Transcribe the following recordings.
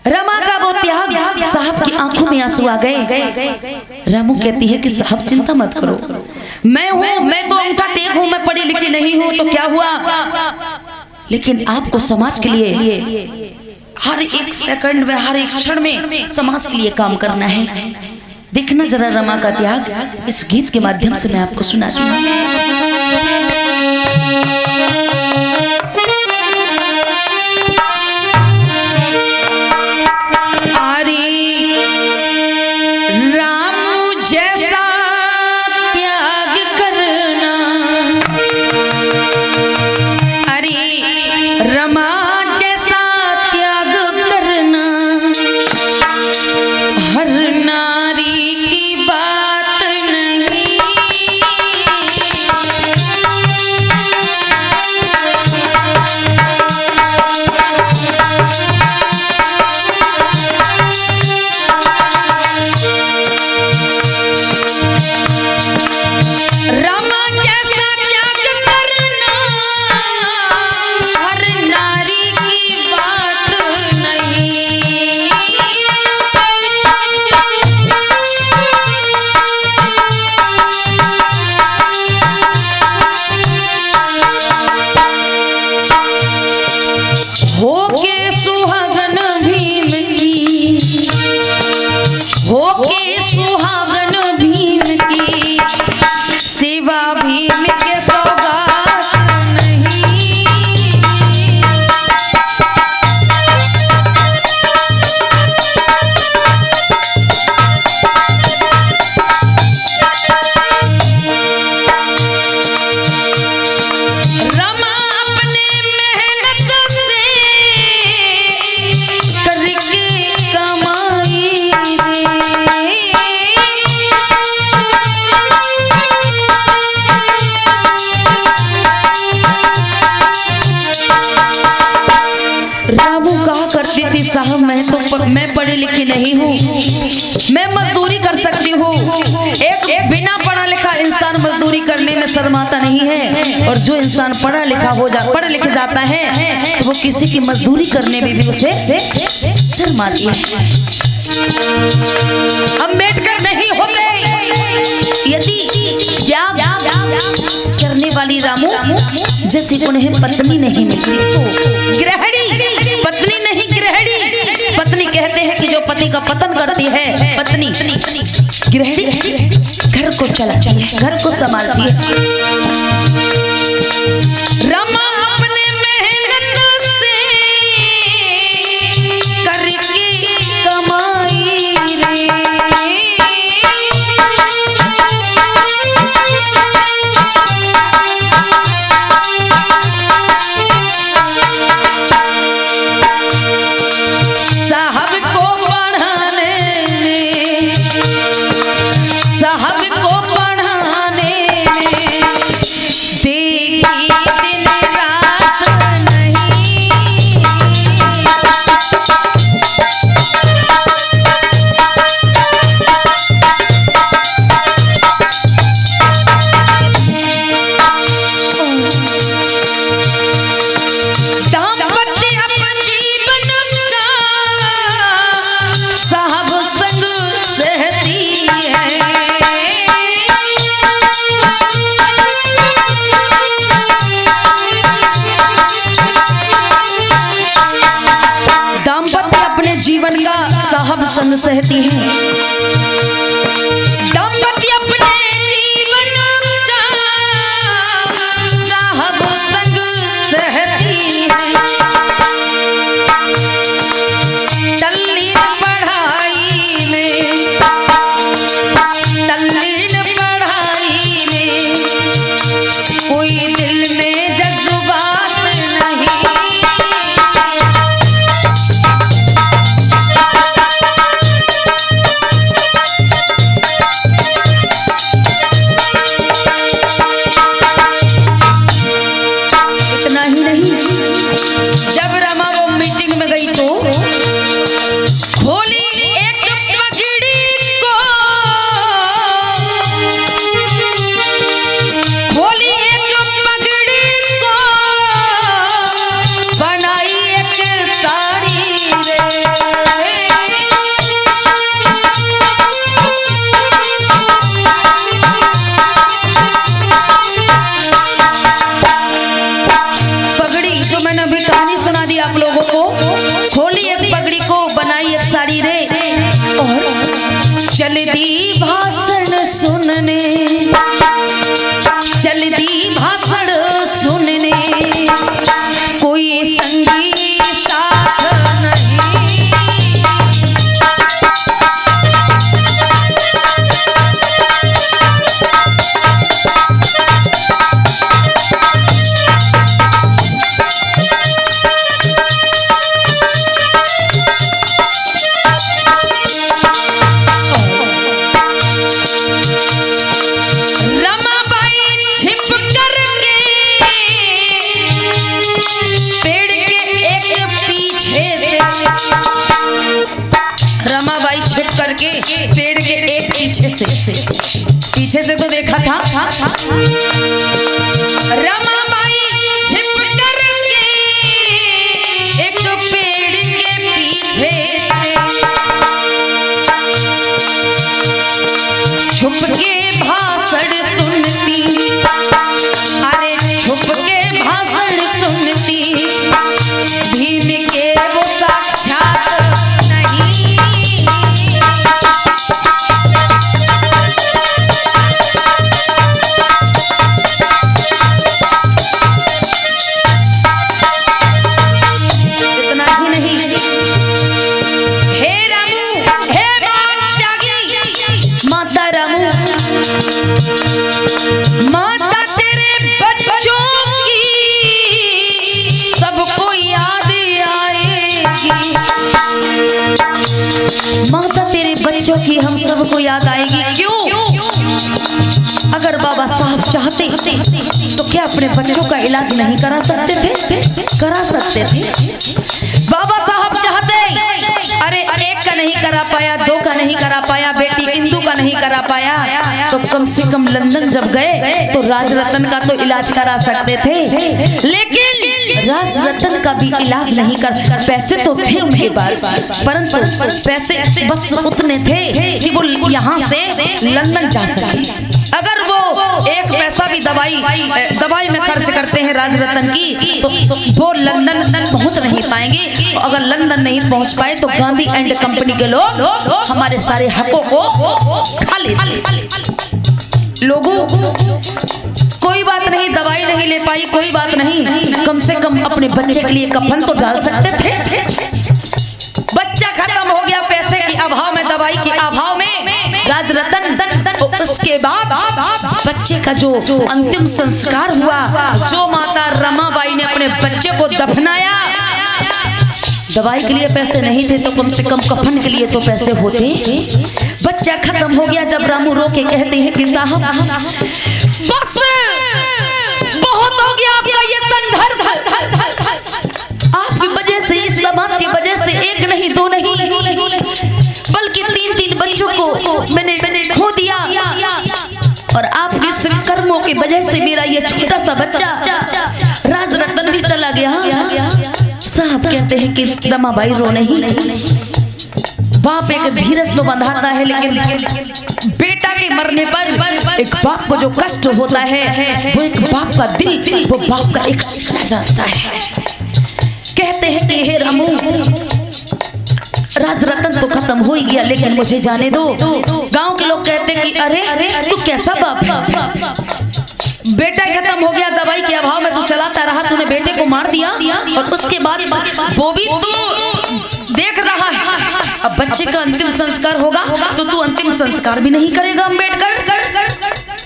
रमा का वो त्याग, साहब की आंखों में आंसू आ गए। रामू कहती है कि साहब चिंता मत करो, मैं हूँ, मैं तो अंगूठा टेक हूँ, मैं पढ़ी लिखी नहीं हूँ तो क्या हुआ, लेकिन आपको समाज के लिए हर एक सेकंड में, हर एक क्षण में समाज के लिए काम करना है। देखना जरा रमा का त्याग, इस गीत के माध्यम से मैं आपको सुनाती हूँ। साहब मैं पढ़ी लिखी नहीं हूँ, मैं मजदूरी कर सकती हूँ। एक बिना पढ़ा लिखा इंसान मजदूरी करने में शर्माता नहीं है, और जो इंसान पढ़ लिख जाता है तो वो किसी की मजदूरी करने में भी उसे शर्माती है। अम्बेडकर नहीं होते यदि त्याग करने वाली रामू जैसी उन्हें पत्नी नहीं मिलती तो गृहिणी, पत्नी नहीं गृहिणी। पत्नी कहते हैं कि जो पति का पतन करती है पत्नी, गृहिणी घर को चलाती है, घर को संभालती है। रमा अपने मेहनत से करके कमाई रे, जीवन का साहब संग सहती है। दाम्पत्य अपने जीवन का साहब संग सहती है। तल्लीन पढ़ाई में, तल्लीन पढ़ाई में, कोई दिल में जज्बात नहीं। खोली एक पगड़ी को, बनाई एक साड़ी रे, और चल दी भाषण सुनने, चल दी भाषण सुनने, कोई संगी साथ नहीं। रमाबाई छिप करके पेड़ के एक पीछे से तो देखा था, रमाबाई छिप करके एक पेड़ के पीछे से छुप के भाषण सुनती, अरे छुप के भाषण सुनती, भीम के वो साक्षात माता तेरे बच्चों की हम सबको याद आएगी। क्यों? अगर बाबा साहब चाहते तो क्या अपने बच्चों का इलाज नहीं करा सकते थे? करा सकते थे। बाबा साहब चाहते, अरे एक का नहीं करा पाया, दो का नहीं करा पाया, बेटी इंदु का नहीं करा पाया, तो कम से कम लंदन जब गए तो राजरतन का तो इलाज करा सकते थे। लेकिन राजरतन का भी इलाज नहीं कर, पैसे तो थे उनके पास, परंतु पैसे बस उतने थे कि वो यहाँ से लंदन जा सके। अगर वो एक पैसा भी दवाई में खर्च करते हैं राजरतन की, तो वो लंदन पहुंच नहीं पाएंगे। अगर लंदन नहीं पहुंच पाए तो गांधी एंड कंपनी के लोग हमारे सारे हकों को खा लेते। लोगों कोई बात नहीं, दवाई नहीं ले पाई, कोई बात नहीं, कम से कम अपने बच्चे के लिए कफन तो डाल सकते थे। बच्चा खत्म हो गया पैसे के अभाव में, दवाई के अभाव में, राजरतन उसके बाद बच्चे का जो अंतिम संस्कार हुआ, जो माता रमाबाई ने अपने बच्चे को दफनाया, दवाई के लिए पैसे नहीं थे तो कम से कम कफन के लिए तो पैसे होते। बच्चा खत्म हो गया जब रामू रो के कहते हैं कि साहब बस बहुत हो गया आपका ये संघर्ष, आपकी वजह से, इस समाज की वजह से एक नहीं दो नहीं बल्कि तीन तीन बच्चों को मैंने खो दिया, और आपके कर्मों की वजह से मेरा ये छोटा सा बच्चा राजरतन भी चला गया। साहब कहते हैं कि रमाबाई रो नहीं, बाप एक धीरज तो बंधाता है, लेकिन बेटा के मरने पर एक बाप को जो कष्ट होता है, वो एक बाप का दिल, वो बाप का एक सिला जाता है। कहते हैं कि हे रामू, राजरतन तो खत्म हो ही गया, लेकिन मुझे जाने दो। गांव के लोग कहते हैं कि अरे तू कैसा बाप है, बेटा खत्म हो गया, दवाई के अभाव में तू चलाता रहा, तूने बेटे को मार दिया, और उसके बाद वो भी तू देख रहा है, अब बच्चे का अंतिम संस्कार होगा तो तू अंतिम संस्कार भी नहीं करेगा अम्बेडकर।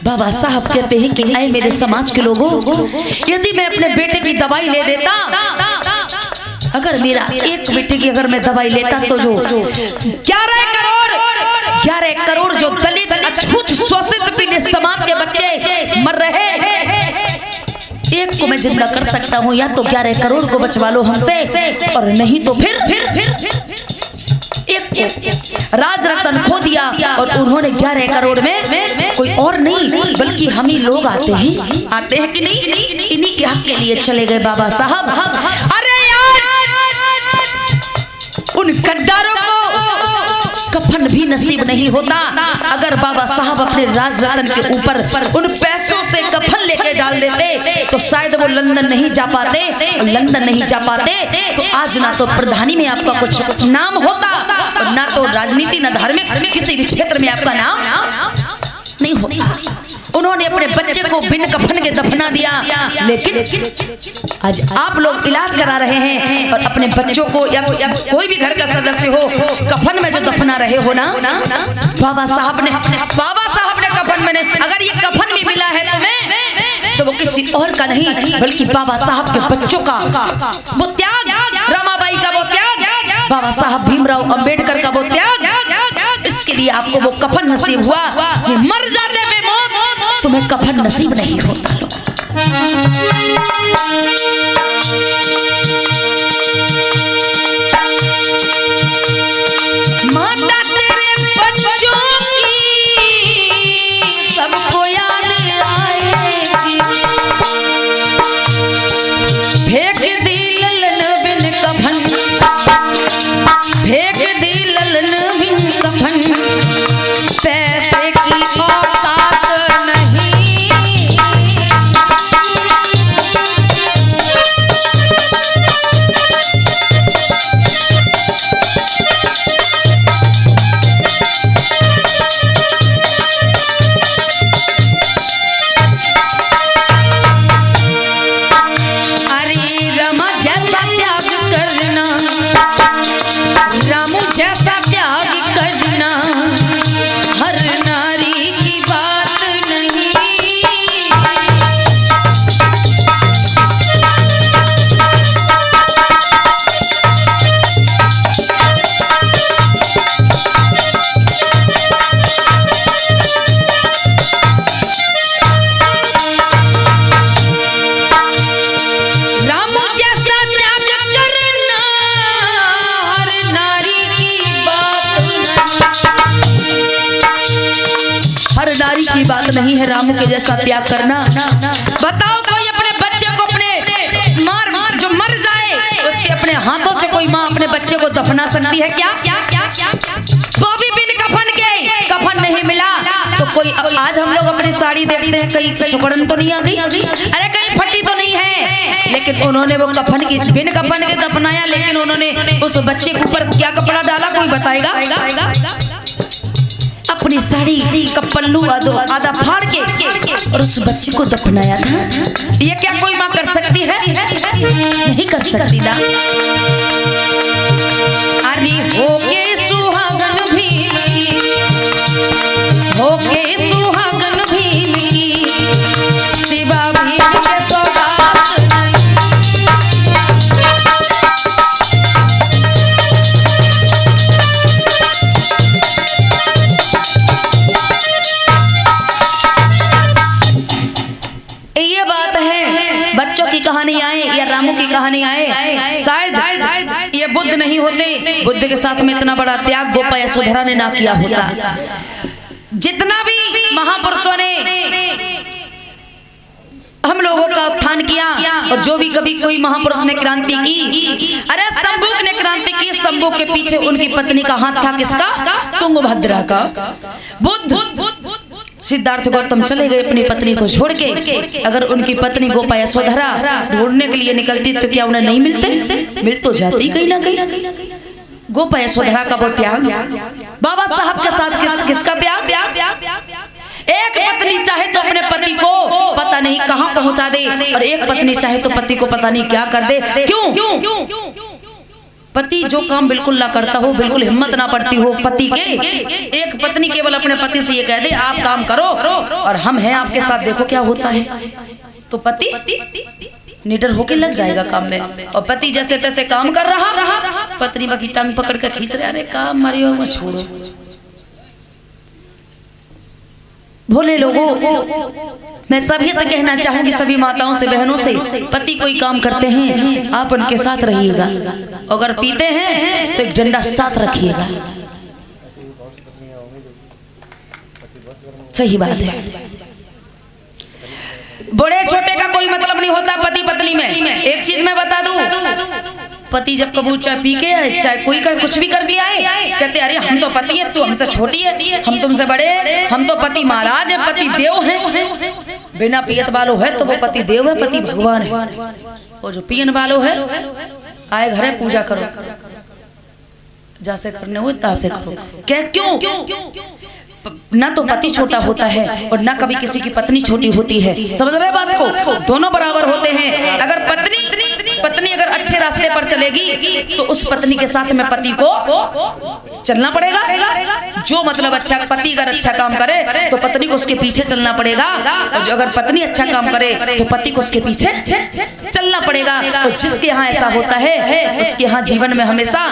बाबा साहब कहते हैं कि आए मेरे समाज के लोगों, यदि मैं अपने बेटे की दवाई ले देता, अगर मेरा एक बेटे की अगर मैं दवाई लेता तो जो 11 करोड़ जो दलित, अछूत, शोषित पीड़ित समाज के बच्चे मर रहे, एक को मैं जिंदा कर सकता हूँ, या तो 11 करोड़ को बचवा लो हमसे, और नहीं तो फिर एक राजरतन खो दिया, और उन्होंने 11 करोड़ में कोई और नहीं बल्कि हम ही लोग आते हैं कि नहीं, इन्हीं के हक के लिए चले गए बाबा साहब। अरे यार, उन गद्दारों को कफन भी नसीब नहीं होता। अगर बाबा साहब अपने राज रतन के ऊपर उन पैसों से कफन लेके डाल देते तो शायद वो लंदन नहीं जा पाते, और लंदन नहीं जा पाते तो आज ना तो प्रधानी में आपका कुछ नाम होता, और ना तो राजनीति ना धार्मिक किसी भी क्षेत्र में आपका नाम नहीं होता। उन्होंने अपने बच्चे को बिन कफन के दफना दिया, लेकिन आज आप लोग इलाज करा रहे हैं और अपने बच्चों को या कोई भी घर का सदस्य हो कफन में जो दफना रहे हो ना, बाबा साहब ने कफन में, अगर ये कफन भी मिला है तुम्हें तो वो किसी और का नहीं बल्कि बाबा साहब के बच्चों का वो त्याग, रमाबाई का वो त्याग, बाबा साहब भीमराव अंबेडकर का वो त्याग, इसके लिए आपको वो कफन नसीब हुआ। कि मर जाते बेमौत तुम्हें कफन नसीब नहीं होता। लोग माता तेरे बच्चों की सबको याद आएगी, फेंक दी ललन बिन कफन, फेंक दी ललन बिन कफन, पैसे की औकात नहीं। अरे रमा जैसा त्याग करना, रामू जैसा त्याग करना हर नारी की बात नहीं। रामू जैसा त्याग करना हर नारी की बात नहीं, हर नारी की बात नहीं है रामू के जैसा त्याग करना। बताओ कोई अपने बच्चे को अपने मार जो मर जाए उसके अपने हाथों से कोई माँ अपने बच्चे को दफना सकती है क्या? वो भी बिन कफन के, कफन नहीं मिला तो कोई, आज हम लोग अपनी साड़ी देखते हैं कहीं सुकड़न तो नहीं आ गई, अरे कहीं फटी तो नहीं है, लेकिन उन्होंने वो कफन की बिन कफन के दफनाया, लेकिन उन्होंने उस बच्चे के ऊपर क्या कपड़ा डाला कोई बताएगा? अपनी साड़ी का पल्लू आधा फाड़ के और उस बच्चे को दफनाया था। ये क्या कोई माँ कर सकती है? नहीं कर सकती ना। अरे होके सुहागन भीम की, होके सुहागन भीम की, शिवा भीम के सौगात नहीं। ये बात है, बच्चों की कहानी आए या रामू की कहानी आए, शायद ये बुद्ध नहीं होते, बुद्ध के साथ में इतना बड़ा त्याग गोपा यशोधरा ने ना किया होता। जितना भी महापुरुषों ने हम लोगों का उत्थान किया और जो भी कभी कोई महापुरुष ने क्रांति की, अरे शंभुक ने क्रांति की, शंभुक के पीछे उनकी पत्नी का हाथ था, किसका? तुंगभद्रा का। बुद्ध सिद्धार्थ गौतम चले गए अपनी पत्नी को छोड़ के, अगर उनकी पत्नी गोपा यशोधरा ढूंढने के लिए निकलती तो क्या उन्हें नहीं मिलते? मिल तो जाती कहीं ना कहीं। गोपा यशोधरा का वो त्याग, बाबा साहब के साथ किसका त्याग? एक पत्नी चाहे तो अपने पति को पता नहीं कहां पहुंचा दे, और एक पत्नी चाहे तो पति को पता नहीं क्या कर दे। क्यों? पति जो काम बिल्कुल ना करता हो, बिल्कुल हिम्मत ना पड़ती हो पति के, एक पत्नी केवल अपने पति से ये कह दे आप काम करो और हम हैं आपके साथ, देखो क्या होता है, तो पति निडर होके लग जाएगा काम में। और पति जैसे तैसे काम कर रहा, पत्नी बाकी टांग पकड़ कर खींच रहे, अरे काम मारियो मत छोड़ो। भोले लोगों, मैं सभी से कहना चाहूंगी, सभी माताओं से, बहनों से, पति कोई काम करते हैं आप उनके साथ रहिएगा, अगर पीते हैं तो एक डंडा साथ रखिएगा। सही बात है, बड़े छोटे का कोई मतलब नहीं होता पति पत्नी में। एक चीज मैं बता दूं, पति जब कबूल चाय पी के आए, चाहे कोई कर कुछ भी कर भी आए, कहते अरे हम तो पति है, तू हमसे छोटी है, हम तुमसे बड़े, हम तो पति महाराज है, पति देव है। बिना पियत वालों है तो वो पति देव है, पति भगवान है। और जो पियन वालों है, आए घरे पूजा करो, जैसे करने हुए तासे करो। क्या क्यों? ना तो पति छोटा होता है और ना कभी किसी की पत्नी छोटी होती है। समझ रहे बात को? दोनों बराबर होते हैं। अगर पत्नी अगर अच्छे रास्ते पर चलेगी तो उस पत्नी के साथ में पति को चलना पड़ेगा। जो मतलब अच्छा पति अगर अच्छा काम करे तो पत्नी को उसके पीछे चलना पड़ेगा, और जो अगर पत्नी अच्छा काम करे तो पति को उसके पीछे चलना पड़ेगा। और जिसके यहाँ ऐसा होता है उसके यहाँ जीवन में हमेशा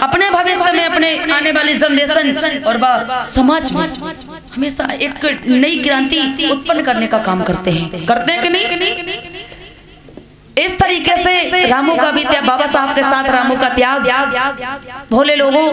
अपने भविष्य में, अपने आने वाली जनरेशन और समाज में हमेशा एक नई क्रांति उत्पन्न करने का काम करते हैं कि नहीं? इस तरीके से रामू का भी त्याग, बाबा साहब के साथ रामू का त्याग। भोले लोगों